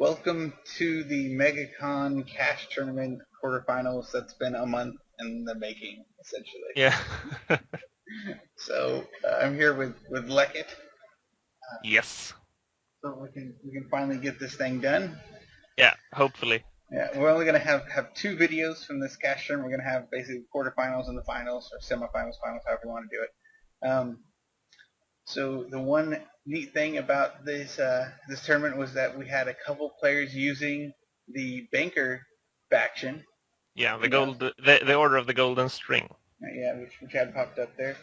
Welcome to the Megacon Cash Tournament quarterfinals. That's been a month in the making, essentially. Yeah. So I'm here with Leckett, Yes. so we can finally get this thing done. Yeah, hopefully. Yeah, we're only gonna have two videos from this cash tournament. We're gonna have basically quarterfinals and the finals, or semifinals, finals, however you want to do it. So the one neat thing about this tournament was that we had a couple players using the banker faction. Yeah, the You know, the order of the golden string. yeah, which had popped up there.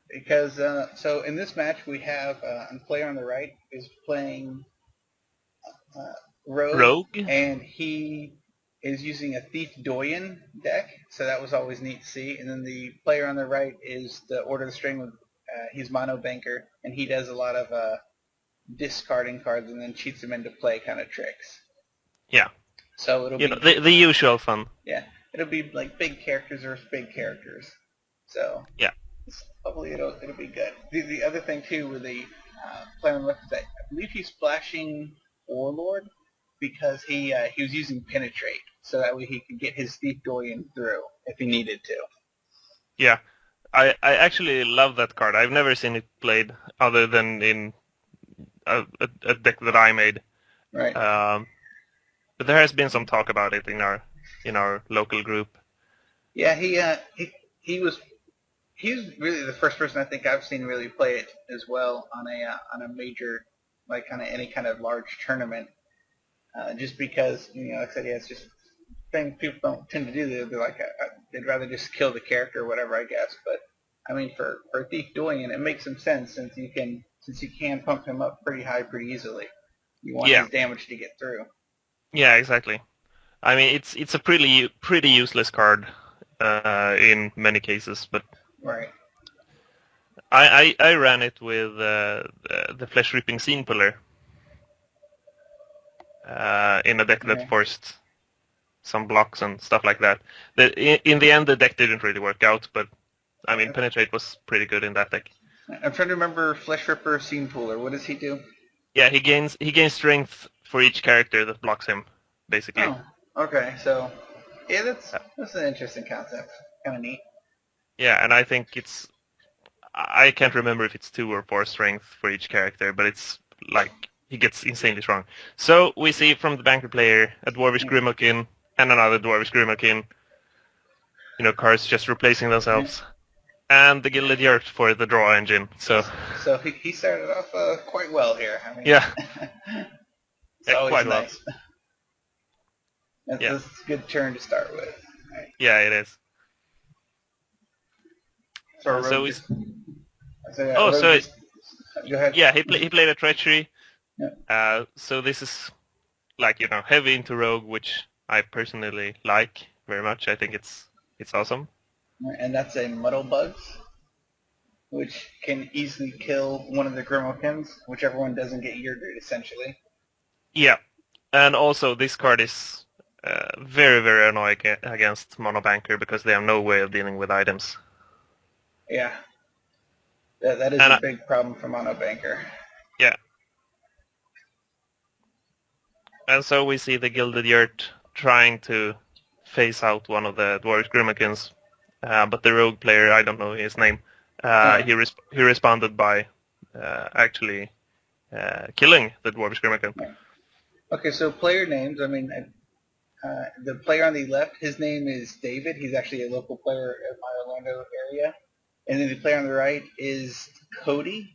Because so in this match we have a player on the right is playing uh, Rogue, Rogue? and he is using a Thief Doyen deck, so that was always neat to see. And then the player on the right is the Order of the String with he's Mono Banker, and he does a lot of discarding cards and then cheats them into play kind of tricks. Yeah. So it'll You know, be the usual fun. yeah, it'll be like big characters versus big characters. So Yeah. hopefully it'll be good. The other thing too with the player on the left is that I believe he's splashing Warlord because he was using Penetrate, so that way he could get his Thief Dorian through if he needed to. Yeah. I actually love that card. I've never seen it played other than in a deck that I made. Right. But there has been some talk about it in our local group. Yeah, he was he's really the first person I think I've seen really play it as well on a major, like kind of any kind of large tournament. Just because like I said, yeah, it's just thing people don't tend to do. They're like they'd rather just kill the character or whatever, I guess. But I mean, for Thief doing it makes some sense since you can pump him up pretty high pretty easily. You want Yeah. his damage to get through. Yeah, exactly. I mean, it's a pretty useless card in many cases, but Right. I ran it with the Flesh Ripping Scene Puller in a deck that Okay. forced some blocks and stuff like that. In the end, the deck didn't really work out, but I mean, Penetrate was pretty good in that deck. I'm trying to remember Flesh Ripper Scene Pooler. What does he do? Yeah, he gains strength for each character that blocks him, basically. Oh, okay. So yeah, that's Uh, that's an interesting concept. Kind of neat. yeah, and I think I can't remember if it's 2 or 4 strength for each character, but it's like he gets insanely strong. So we see from the banker player a Dwarvish Grimalkin and another Dwarvish Grimalkin. Cards just replacing themselves. And the Gilded Yurt for the draw engine. So he started off quite well here. I mean, yeah, it's always quite well. nice. That's, Yeah, that's a good turn to start with. Right. yeah, it is. So So Rogue we. just. So yeah, Oh, Rogue so just. Go ahead. yeah, he played a treachery. Yeah. So this is like heavy into rogue, which I personally like very much. I think it's awesome. And that's a Muddle Bugs, which can easily kill one of the Grimokins, whichever one doesn't get yurted, essentially. Yeah, and also this card is very very annoying against mono banker because they have no way of dealing with items. Yeah, that is And a big problem for Mono Banker. yeah, and so we see the Gilded Yurt trying to phase out one of the Dwarvish Grimakins, but the rogue player, I don't know his name, Yeah. he responded by actually killing the Dwarvish Grimakin. Yeah. Okay, so player names. I mean, the player on the left, his name is David. He's actually a local player in my Orlando area. And then the player on the right is Cody,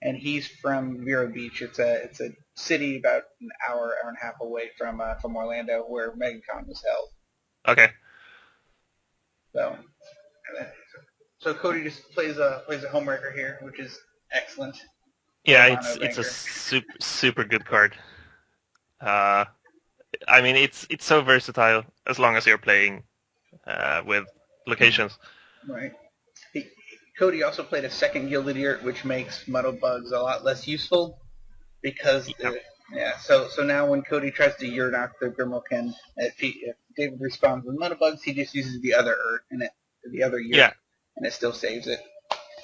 and he's from Vero Beach. It's a city about an hour and a half away from Orlando, where Megacon was held. Okay. So, so Cody just plays a homewrecker here, which is excellent for Yeah, a it's mono it's a banker. super good card. Uh, I mean, it's so versatile as long as you're playing with locations. Right. Cody also played a second Gilded Yurt, which makes Muddle Bugs a lot less useful because Yeah, So now when Cody tries to Yurt out the Grimalkin, if David responds with Muddle Bugs, he just uses the other the other Yurt, yeah, and it still saves it.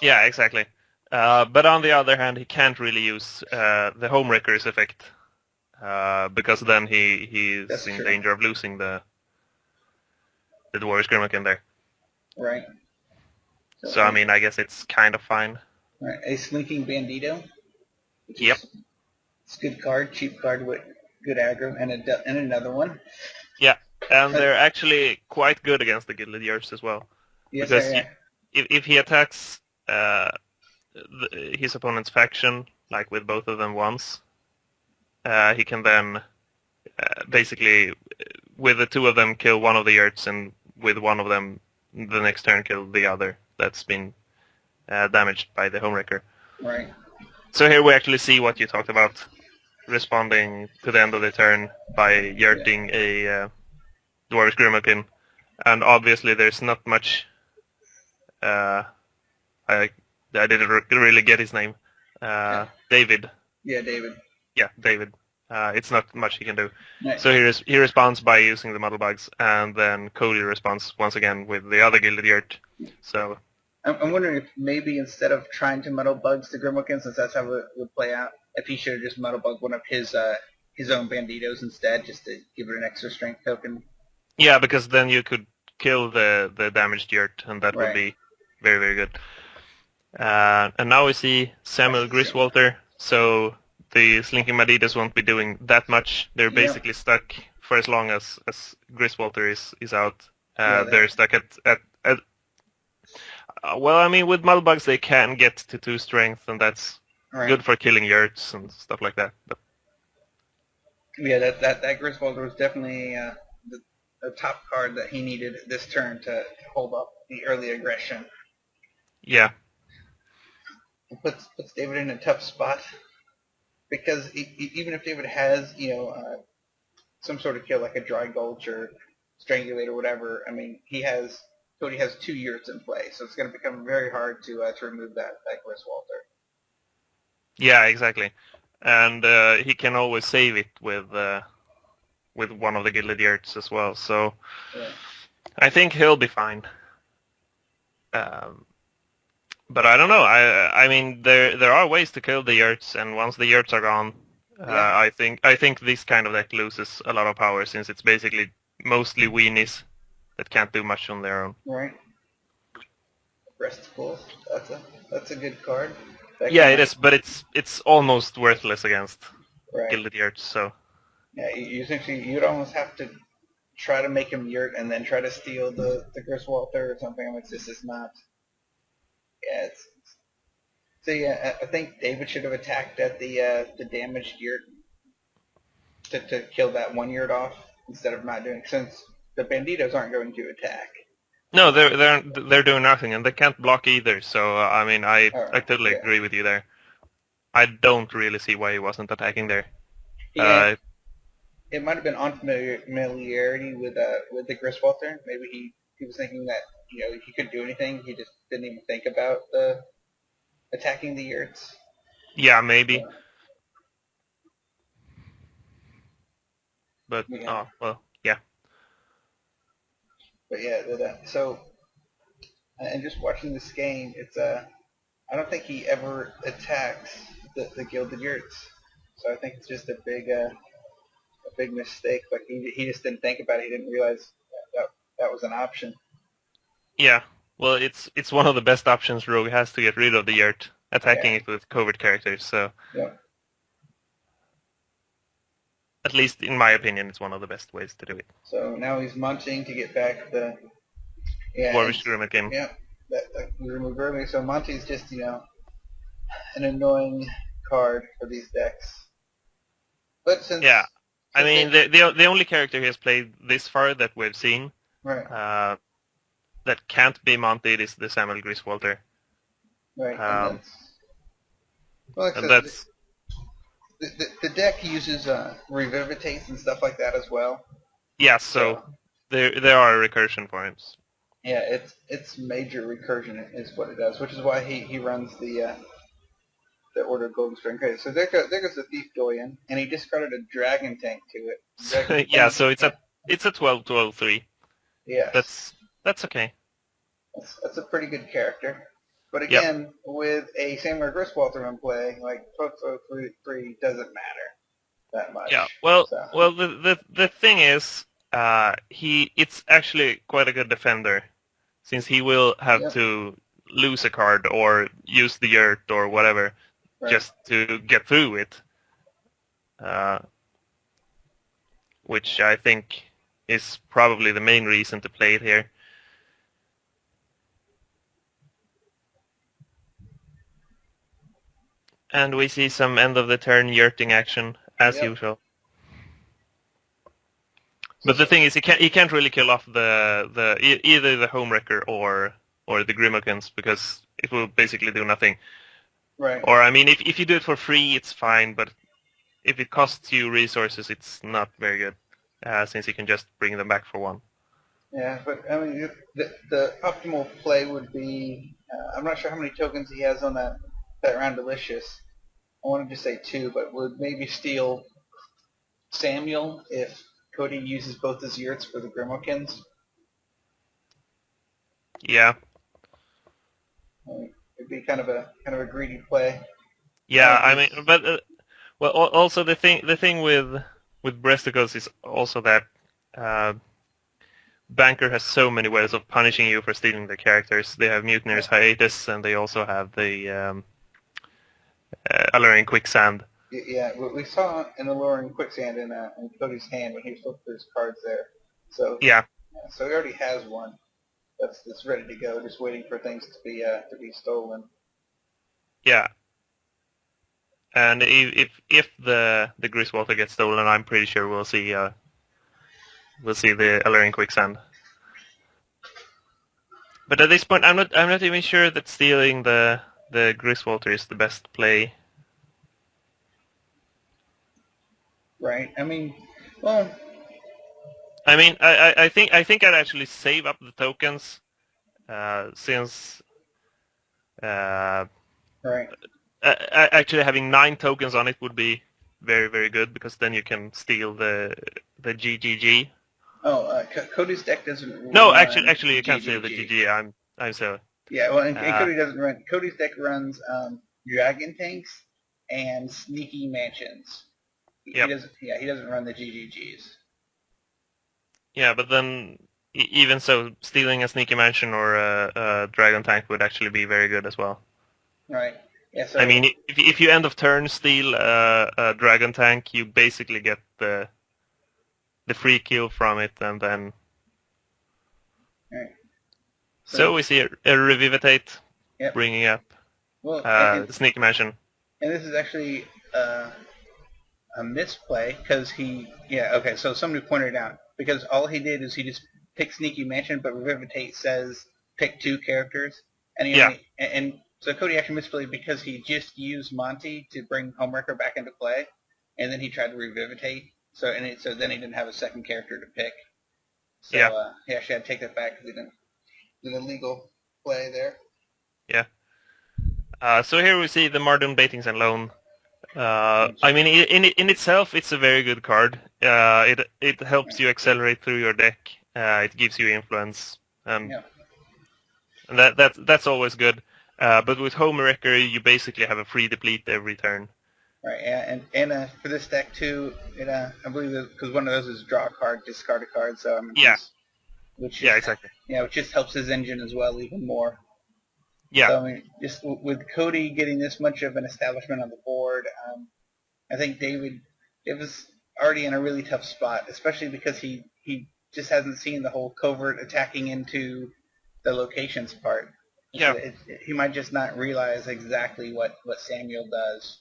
yeah, exactly. But on the other hand, he can't really use the Homewreckers effect because then he's That's in true. danger of losing the Dwarvish Grimlock there. Right. So I mean, I guess it's kind of fine. Right. A Slinking Bandito, which Yep. is it's a good card, cheap card with good aggro, and another one. Yeah, and they're actually quite good against the Gilded Years as well, Yes, because I if he attacks his opponent's faction, like with both of them once, he can then basically, with the two of them, kill one of the Yurts, and with one of them, the next turn kill the other that's been damaged by the Homewrecker. Right. So here we actually see what you talked about, responding to the end of the turn by yurting a Dwarvish Grimlock, and obviously there's not much. I didn't really get his name. David. Yeah, David. Yeah, David. It's not much he can do. Right. So he responds by using the Muddle Bugs, and then Cody responds once again with the other Gilded Yurt. So I'm wondering if maybe instead of trying to Muddle Bugs the Grimwickin, since that's how it would play out, if he should have just Muddle Bug one of his own Banditos instead, just to give it an extra strength token. yeah, because then you could kill the damaged Yurt, and that would Right. be very, very good. And now we see Samuel Griswolter, so the Slinking Banditos won't be doing that much. They're basically stuck for as long as Griswolter is out. They're stuck at well, I mean, with Muddlebugs they can get to 2 strength, and that's good for killing Yurts and stuff like that. But yeah, that Griswold was definitely the top card that he needed this turn to hold up the early aggression. yeah. It puts David in a tough spot because even if David has some sort of kill like a Dry Gulch or Strangulate or whatever, I mean Cody has 2 yurts in play, so it's going to become very hard to remove that Griswolter. Yeah, exactly. And he can always save it with one of the Gilded Yurts as well. So I think he'll be fine. But I don't know. I mean, there are ways to kill the Yurts, and once the Yurts are gone, I think this kind of deck loses a lot of power, since it's basically mostly weenies that can't do much on their own. Right. Restful. That's a good card. Yeah, it is, but it's almost worthless against Gilded Yurts. So yeah, you'd almost have to try to make him yurt and then try to steal the Griswolter or something. I mean, it's just not. Yeah, so yeah, I think David should have attacked at the damaged yurt to kill that 1 yurt off instead of not doing, since the Banditos aren't going to attack. no, they're doing nothing, and they can't block either. So I mean, I totally agree with you there. I don't really see why he wasn't attacking there. Yeah, it might have been unfamiliarity with the Griswolter. Maybe he was thinking that he couldn't do anything. He just didn't even think about the attacking the yurts. Yeah, maybe. But well, yeah. But yeah, so and just watching this game, it's I don't think he ever attacks the Gilded Yurts. So I think it's just a big mistake. Like he just didn't think about it. He didn't realize that was an option. Yeah. Well, it's one of the best options Rogue has to get rid of the Yurt, attacking it with covert characters. So at least in my opinion, it's one of the best ways to do it. So now he's munching to get back the Dwarvish Grimlock game. Yeah, that we removed earlier. So Monty's just an annoying card for these decks. But since I mean the only character he has played this far that we've seen that can't be mounted is the Samuel Griswolter. Right. And that's the deck uses Revivitate and stuff like that as well. Yeah, so there are recursion points. Yeah, it's major recursion is what it does, which is why he runs the Order of Golden String Crater. So there goes the Thief Doyen, and he discarded a Dragon Tank to it. Yeah, so it's a 12-12-3. Yeah. That's okay. That's a pretty good character. But again, with a Samuel Griswolter in play, like 12-3 doesn't matter. that Yeah. much. Well, So the thing is, it's actually quite a good defender, since he will have yep, to lose a card or use the yurt or whatever right. just to get through it, uh, which I think is probably the main reason to play it here. And we see some end of the turn yurting action as Yep. usual. So, But the thing is, he can't really kill off either the homewrecker or the Grimokins, because it will basically do nothing. right. Or I mean, if you do it for free, it's fine, but if it costs you resources, it's not very good, since you can just bring them back for one. Yeah, but I mean, the optimal play would be. I'm not sure how many tokens he has on that round delicious. I wanted to say 2, but would maybe steal Samuel if Cody uses both his yurts for the Grimokins. Yeah, It'd be kind of a greedy play. yeah. I Just mean, but well, also the thing with Breasticles is also that uh, Banker has so many ways of punishing you for stealing the characters. They have Mutineer's Hiatus, and they also have the Alluring Quicksand. yeah, we saw an alluring quicksand in Cody's hand when he was looking through his cards there. So Yeah, so he already has one that's ready to go, just waiting for things to be stolen. yeah. And if the Griswater gets stolen, I'm pretty sure we'll see the Alluring Quicksand. But at this point, I'm not even sure that stealing the Griswater is the best play. Right. I mean, well, I mean, I think I'd actually save up the tokens, since uh, right. actually having 9 tokens on it would be very, very good, because then you can steal the GGG. Oh, Cody's deck doesn't No, run actually you can't steal the GGG. GG. I'm so Yeah, well, and uh, Cody doesn't run. Cody's deck runs Dragon Tanks and Sneaky Mansions. He yep. doesn't. Yeah, he doesn't run the GGGs. Yeah, but then even so, stealing a Sneaky Mansion or a Dragon Tank would actually be very good as well. Right. Yeah. I So mean, if you end of turn steal a Dragon Tank, you basically get the free kill from it, and then right. so So we see a Revivitate yep. bringing up Well, Sneaky Mansion. and this is actually a misplay because okay, so somebody pointed it out because all he did is he just picked Sneaky Mansion, but Revivitate says pick 2 characters, and he Yeah, only and so Cody actually misplayed because he just used Monty to bring Homewrecker back into play, and then he tried to Revivitate, so then he didn't have a second character to pick, so yeah, he actually had to take that back because he didn't do the legal play there. yeah. So here we see the Mardon Baitings and Loan. Which, I mean, in itself, it's a very good card. It helps you accelerate through your deck. It gives you influence, yeah, and that's always good. But with Homewrecker, you basically have a free deplete every turn. right, and for this deck too, I believe because one of those is draw a card, discard a card, so I mean Yeah, which yeah, just exactly. which just helps his engine as well even more. Yeah, So I mean, just with Cody getting this much of an establishment on the board, I think David it was already in a really tough spot, especially because he just hasn't seen the whole covert attacking into the locations part. So yeah, he might just not realize exactly what Samuel does.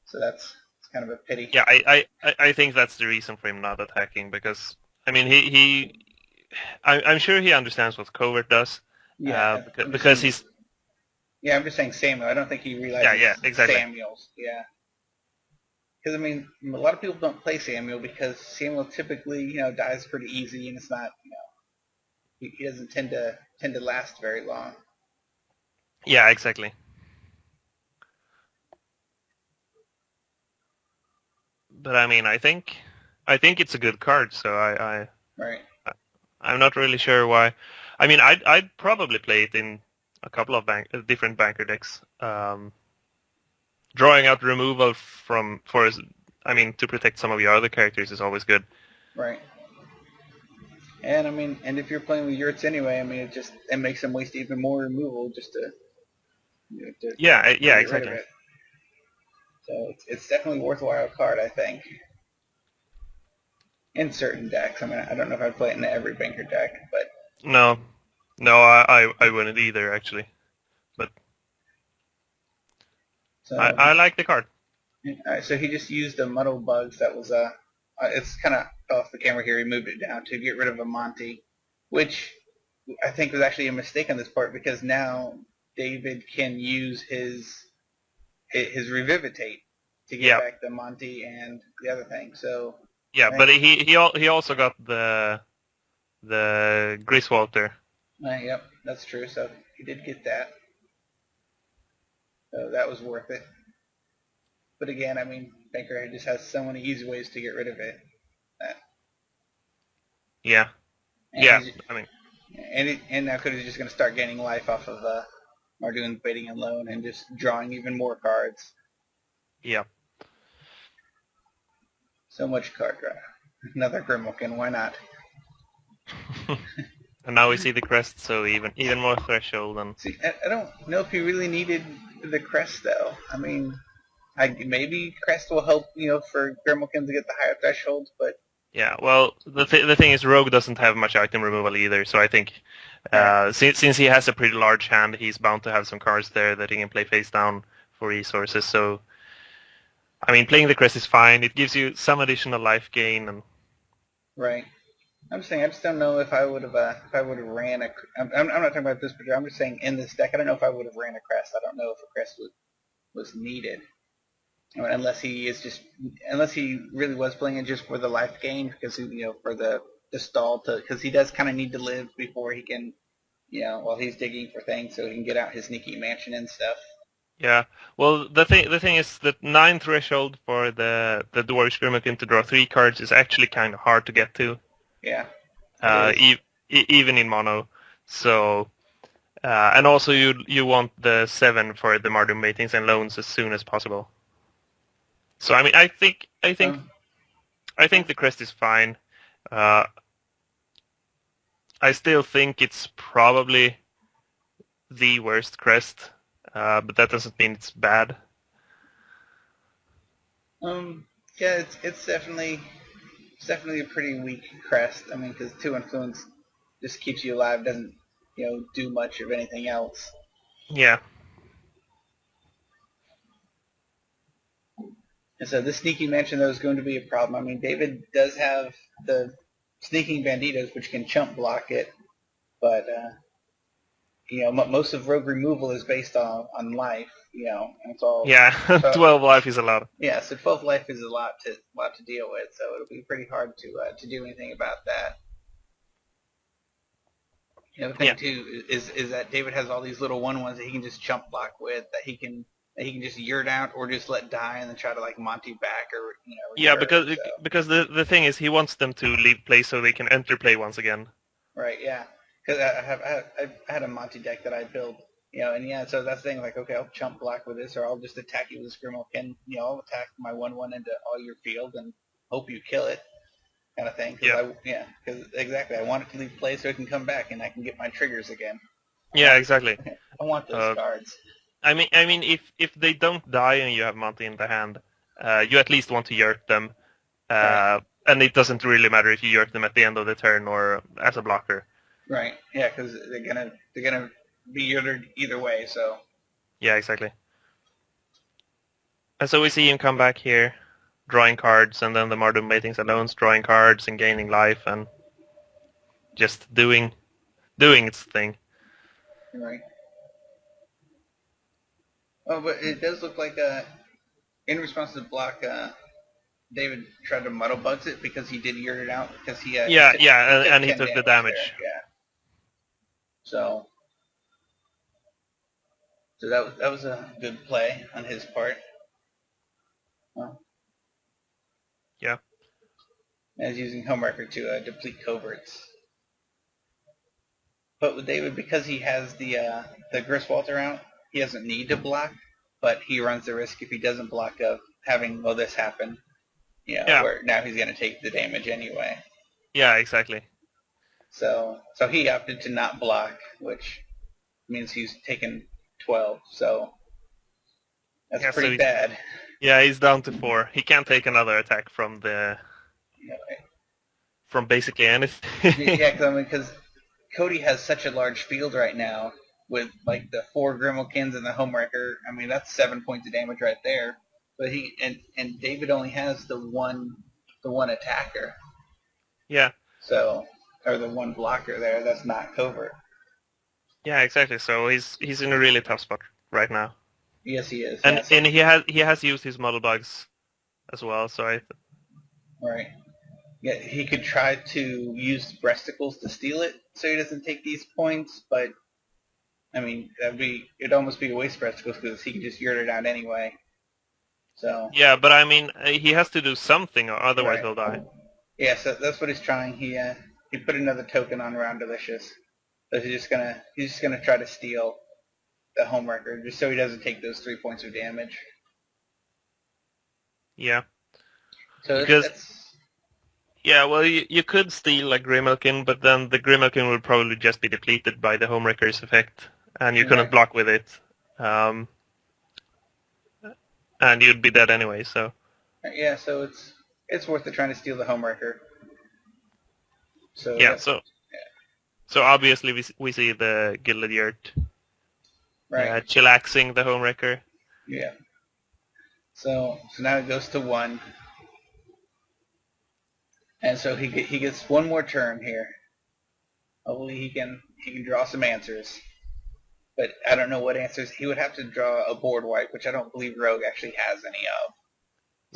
So that's it's kind of a pity. yeah. I think that's the reason for him not attacking, because I mean I'm sure he understands what covert does, Yeah, I'm just because saying. he's Yeah, I'm just saying Samuel. I don't think he yeah, realizes exactly. Samuel's. Yeah. Because I mean, a lot of people don't play Samuel because Samuel typically, dies pretty easy, and it's not, he doesn't tend to last very long. Yeah, exactly. But I mean, I think it's a good card, so Right. I'm not really sure why. I mean, I'd probably play it in a couple of different banker decks. Drawing out removal for I mean, to protect some of your other characters is always good. Right. And I mean, and if you're playing with yurts anyway, I mean, it makes them waste even more removal just to Yeah, get rid of exactly. it. So it's definitely a worthwhile card, I think. In certain decks, I mean, I don't know if I'd play it in every banker deck, but No, no, I wouldn't either actually. But so I like the card. so he just used the muddle bugs. That was it's kind of off the camera here. He moved it down to get rid of a Monty, which I think was actually a mistake on this part because now David can use his revivitate to get Yeah, back the Monty and the other thing. So yeah, I but think, he also got the Griswalter. yep, that's true. So he did get that. So that was worth it. But again, I mean, Banker just has so many easy ways to get rid of it. Uh, Yeah, and yeah. he's I mean, and now Cody's just going to start gaining life off of Marduin's Baiting and Loan and just drawing even more cards. yeah. So much card draw. Another Grimwalkin, why not? And now we see the crest, so even more threshold and See, I don't know if he really needed the crest though. I mean, maybe crest will help, for Grimwalkin to get the higher thresholds, but yeah. Well, the thing is, Rogue doesn't have much item removal either, so I think right, since he has a pretty large hand, he's bound to have some cards there that he can play face down for resources. So I mean, playing the crest is fine. It gives you some additional life gain, and right. I'm just saying, I just don't know if I would have ran a. I'm not talking about this particular. I'm just saying in this deck, I don't know if I would have ran a crest. I don't know if a crest was needed. Unless he really was playing it just for the life gain, because for the stall because he does kind of need to live before he can, while he's digging for things, so he can get out his sneaky mansion and stuff. yeah. Well, the thing is that 9 threshold for the Dwarf Grimmakin to draw 3 cards is actually kind of hard to get to, Yeah, it is. e- even in mono. So and also you want the 7 for the Mardu Matings and Loans as soon as possible. So I mean, Um, I think the crest is fine. Uh, I still think it's probably the worst crest, but that doesn't mean it's bad. um, yeah, it's definitely a pretty weak crest. I mean, because 2 influence just keeps you alive, doesn't do much of anything else. Yeah, And so this sneaky mansion though is going to be a problem. I mean, David does have the sneaking banditos, which can chump block it, but most of rogue removal is based on life. And it's all. yeah. So 12 life is a lot. yeah, so 12 life is a lot to deal with. So it'll be pretty hard to do anything about that. The Yeah, thing too is that David has all these little 1/1s that he can just chump block with that he can just yurt out or just let die and then try to like Monty back or yeah. return. Because So because the thing is, he wants them to leave play so they can enter play once again. right, yeah, because I had a Monty deck that I built, and yeah, so that's the thing. Like, okay, I'll chump block with this, or I'll just attack you with a Scrimmel Ken. I'll attack my 1/1 into all your field and hope you kill it, kind of thing. Yeah, Because exactly, I want it to leave play so it can come back and I can get my triggers again. I yeah, want exactly. I want those Uh, cards. I mean, if they don't die and you have Monty in the hand, you at least want to yurt them. Right, And it doesn't really matter if you yurt them at the end of the turn or as a blocker. right, yeah, because they're gonna be yurted either way. So Yeah, exactly. And so we see him come back here, drawing cards, and then the Mardum Matings alone drawing cards and gaining life and just doing its thing. right. Oh, but it does look like in response to the block, David tried to muddle bugs it because he did yurt it out because Yeah, he yeah, took and he 10 took the damage there. damage. Yeah. So that was a good play on his part. Well, Yeah, as using Homewrecker to deplete coverts. But with David, because he has the Griswalter out, he doesn't need to block, but he runs the risk if he doesn't block of having this happen. Yeah, where now he's going to take the damage anyway. yeah, exactly. So he opted to not block, which means he's taken 12. So that's Yeah, so pretty bad. he's down to 4. He can't take another attack from You know, from basically anything. yeah, because Cody has such a large field right now with like the 4 Grimmelkins and the Homewrecker. I mean, that's 7 points of damage right there. But he and David only has the one attacker. Yeah, So or the one blocker there. That's not covert. yeah, exactly. So he's in a really tough spot right now, Yes, he is. and Yeah. So, he has used his model bugs as well. So right. Yeah, he could try to use breasticles to steal it, so he doesn't take these points. But I mean, it'd almost be a waste of breasticles because he could just yurt it out anyway. So yeah, but I mean he has to do something, or otherwise right. he'll die. Yeah, so that's what he's trying. He put another token on Round Delicious. So he's just gonna try to steal the home record just so he doesn't take those 3 points of damage. Yeah, So because that's yeah, well you could steal like Grimalkin, but then the Grimalkin would probably just be depleted by the Homewrecker's effect, and you couldn't right. block with it, and you'd be dead anyway. So Yeah, so it's worth it trying to steal the home record. So yeah, that's so obviously we see the Gilded Yurt right. chillaxing the Homewrecker. Yeah. So now it goes to 1, and so he gets one more turn here. Hopefully he can draw some answers. But I don't know what answers. He would have to draw a board wipe, which I don't believe Rogue actually has any of.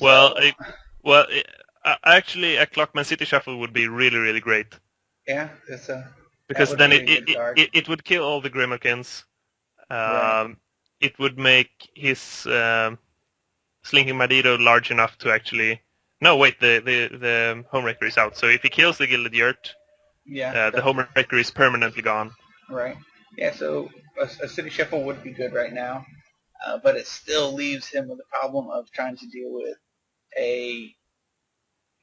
Well, So actually, a Clockman City Shuffle would be really, really great. yeah, that Because would then be a good card. it would kill all the Grimalkins. Right. It would make his Slinking Madito large enough to actually... No, wait, the Homewrecker is out. So if he kills the Gilded Yurt, Yeah. the Homewrecker is permanently gone. Right. Yeah. So a city shuffle would be good right now, but it still leaves him with the problem of trying to deal with a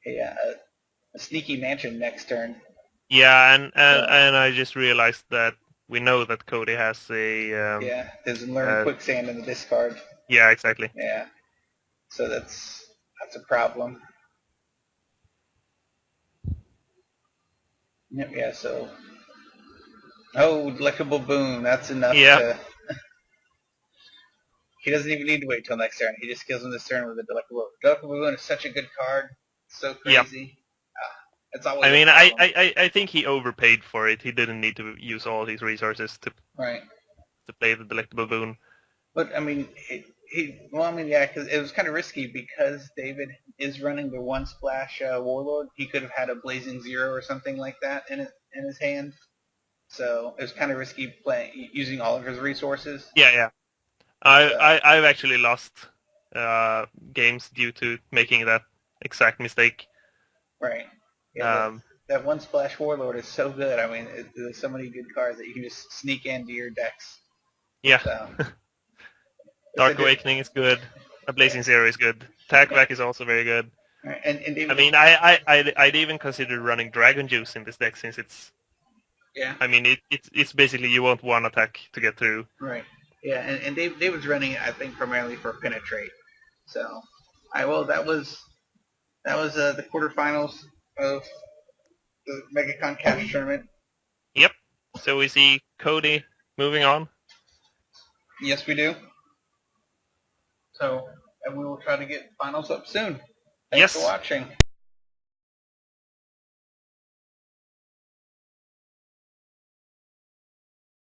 a, uh, a sneaky mansion next turn. Yeah, So and I just realized that we know that Cody has a... yeah, his learn quicksand in the discard. yeah, exactly. Yeah. So that's a problem. Yep. Yeah. So delectable boom. That's enough Yeah, to. He doesn't even need to wait till next turn. He just kills him this turn with a delectable. Delectable boon is such a good card. It's so yep. crazy. It's always I a mean, problem. I think he overpaid for it. He didn't need to use all his resources Right. to play the Delectable Boon. But I mean, yeah, because it was kind of risky because David is running the one splash warlord. He could have had a blazing zero or something like that in his hand. So it was kind of risky playing using all of his resources. Yeah, yeah. So, I've actually lost games due to making that exact mistake. right. Yeah. Um, That one splash warlord is so good. I mean, there's so many good cards that you can just sneak into your decks. yeah. So Dark Awakening is good. A Blazing Zero is good. Tagback is also very good. right. And David, I mean, I'd even consider running Dragon Juice in this deck since it's... yeah. I mean, it's basically you want one attack to get through. Right. Yeah, and David's running it, I think, primarily for penetrate. So, all right. Well, that was the quarterfinals of the Megacon Cash Tournament. Yep. So we see Cody moving on. Yes, we do. So, and we will try to get finals up soon. Thanks for Yes. watching.